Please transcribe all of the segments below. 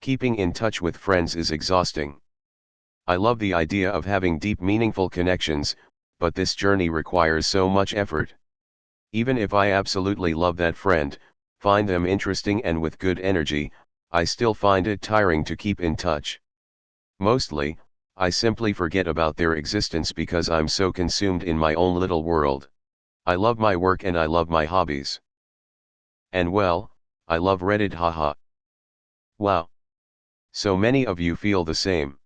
Keeping in touch with friends is exhausting. I love the idea of having deep meaningful connections, but this journey requires so much effort. Even if I absolutely love that friend, find them interesting and with good energy, I still find it tiring to keep in touch. Mostly, I simply forget about their existence because I'm so consumed in my own little world. I love my work and I love my hobbies. And well, I love Reddit, haha. Wow. So many of you feel the same.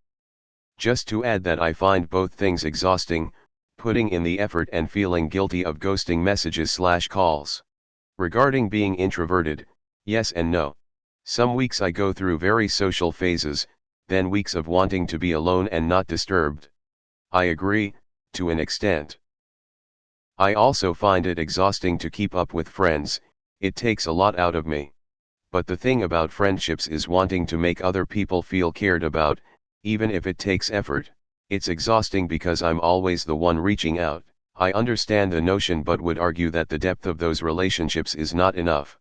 Just to add that I find both things exhausting, putting in the effort and feeling guilty of ghosting messages/calls. Regarding being introverted, yes and no. Some weeks I go through very social phases, then weeks of wanting to be alone and not disturbed. I agree, to an extent. I also find it exhausting to keep up with friends, it takes a lot out of me. But the thing about friendships is wanting to make other people feel cared about, even if it takes effort. It's exhausting because I'm always the one reaching out. I understand the notion but would argue that the depth of those relationships is not enough.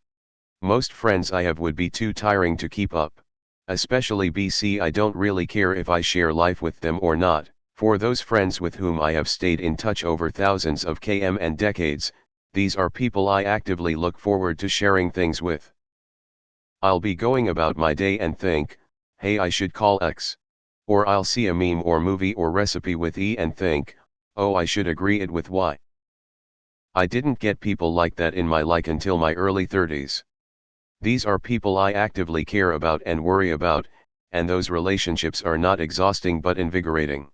Most friends I have would be too tiring to keep up. Especially BC, I don't really care if I share life with them or not. For those friends with whom I have stayed in touch over thousands of km and decades, these are people I actively look forward to sharing things with. I'll be going about my day and think, hey, I should call X. Or I'll see a meme or movie or recipe with E and think, oh, I should agree it with Y. I didn't get people like that in my life until my early 30s. These are people I actively care about and worry about, and those relationships are not exhausting but invigorating.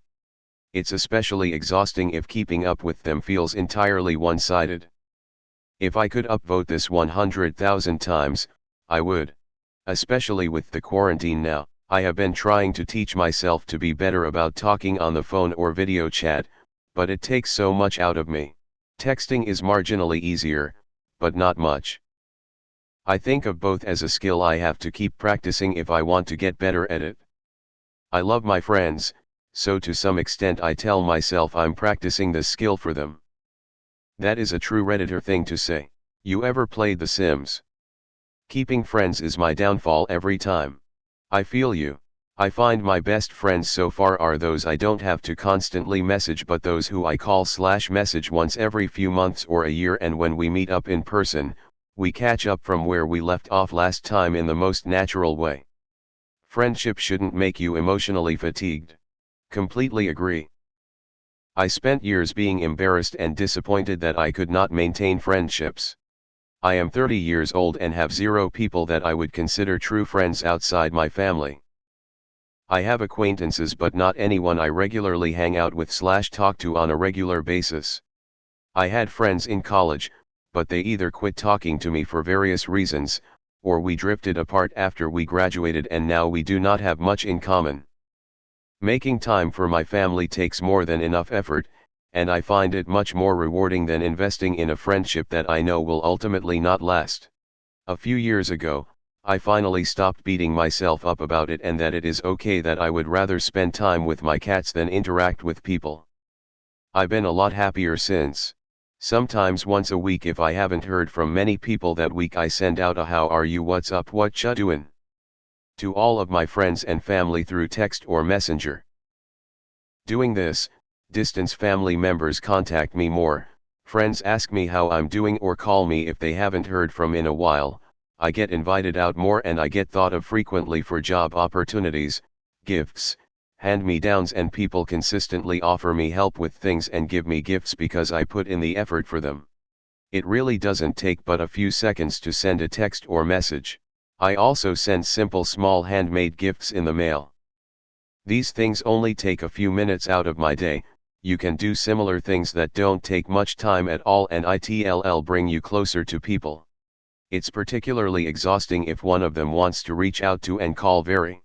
It's especially exhausting if keeping up with them feels entirely one-sided. If I could upvote this 100,000 times, I would. Especially with the quarantine now. I have been trying to teach myself to be better about talking on the phone or video chat, but it takes so much out of me. Texting is marginally easier, but not much. I think of both as a skill I have to keep practicing if I want to get better at it. I love my friends, so to some extent I tell myself I'm practicing this skill for them. That is a true Redditor thing to say. You ever played The Sims? Keeping friends is my downfall every time. I feel you. I find my best friends so far are those I don't have to constantly message but those who I call/message once every few months or a year, and when we meet up in person, we catch up from where we left off last time in the most natural way. Friendship shouldn't make you emotionally fatigued. Completely agree. I spent years being embarrassed and disappointed that I could not maintain friendships. I am 30 years old and have 0 people that I would consider true friends outside my family. I have acquaintances but not anyone I regularly hang out with/talk to on a regular basis. I had friends in college, but they either quit talking to me for various reasons, or we drifted apart after we graduated and now we do not have much in common. Making time for my family takes more than enough effort, and I find it much more rewarding than investing in a friendship that I know will ultimately not last. A few years ago, I finally stopped beating myself up about it and that it is okay that I would rather spend time with my cats than interact with people. I've been a lot happier since. Sometimes once a week if I haven't heard from many people that week I send out a how are you, what's up, what ya doin'? To all of my friends and family through text or messenger. Doing this, distance family members contact me more, friends ask me how I'm doing or call me if they haven't heard from in a while, I get invited out more and I get thought of frequently for job opportunities, gifts, hand-me-downs, and people consistently offer me help with things and give me gifts because I put in the effort for them. It really doesn't take but a few seconds to send a text or message. I also send simple small handmade gifts in the mail. These things only take a few minutes out of my day. You can do similar things that don't take much time at all and it'll bring you closer to people. It's particularly exhausting if one of them wants to reach out to and call very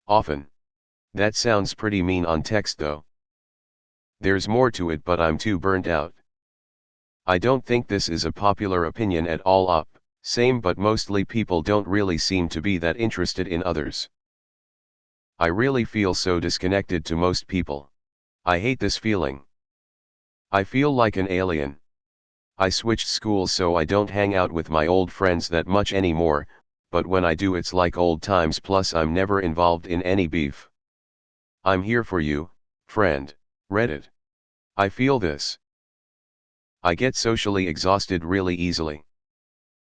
often. That sounds pretty mean on text though. There's more to it but I'm too burnt out. I don't think this is a popular opinion at all. Same, but mostly people don't really seem to be that interested in others. I really feel so disconnected to most people. I hate this feeling. I feel like an alien. I switched schools so I don't hang out with my old friends that much anymore, but when I do it's like old times, plus I'm never involved in any beef. I'm here for you, friend. Reddit. I feel this. I get socially exhausted really easily.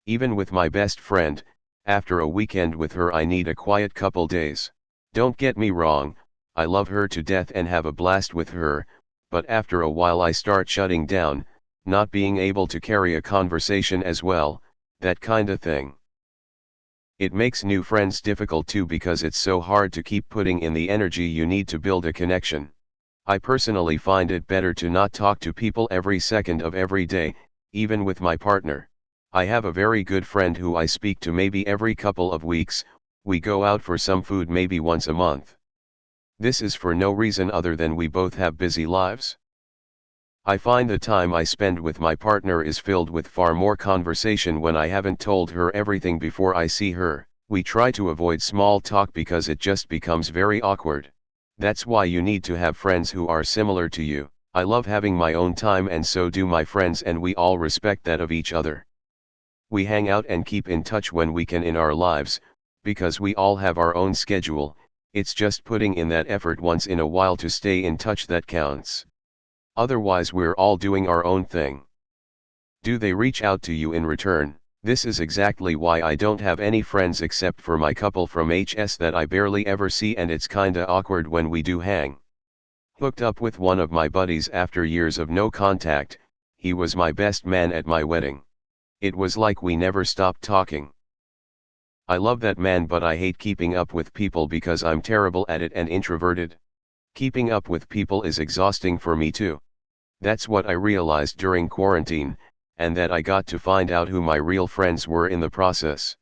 Even with my best friend, after a weekend with her I need a quiet couple days. Don't get me wrong, I love her to death and have a blast with her, but after a while I start shutting down, not being able to carry a conversation as well, that kinda thing. It makes new friends difficult too because it's so hard to keep putting in the energy you need to build a connection. I personally find it better to not talk to people every second of every day, even with my partner. I have a very good friend who I speak to maybe every couple of weeks, we go out for some food maybe once a month. This is for no reason other than we both have busy lives. I find the time I spend with my partner is filled with far more conversation when I haven't told her everything before I see her. We try to avoid small talk because it just becomes very awkward. That's why you need to have friends who are similar to you. I love having my own time and so do my friends, and we all respect that of each other. We hang out and keep in touch when we can in our lives, because we all have our own schedule. It's just putting in that effort once in a while to stay in touch that counts. Otherwise we're all doing our own thing. Do they reach out to you in return? This is exactly why I don't have any friends except for my couple from HS that I barely ever see, and it's kinda awkward when we do hang. Hooked up with one of my buddies after years of no contact. He was my best man at my wedding. It was like we never stopped talking. I love that man, but I hate keeping up with people because I'm terrible at it and introverted. Keeping up with people is exhausting for me too. That's what I realized during quarantine, and that I got to find out who my real friends were in the process.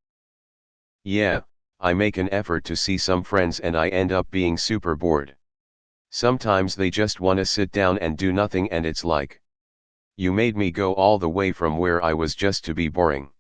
Yeah, I make an effort to see some friends and I end up being super bored. Sometimes they just wanna sit down and do nothing, and it's like, you made me go all the way from where I was just to be boring.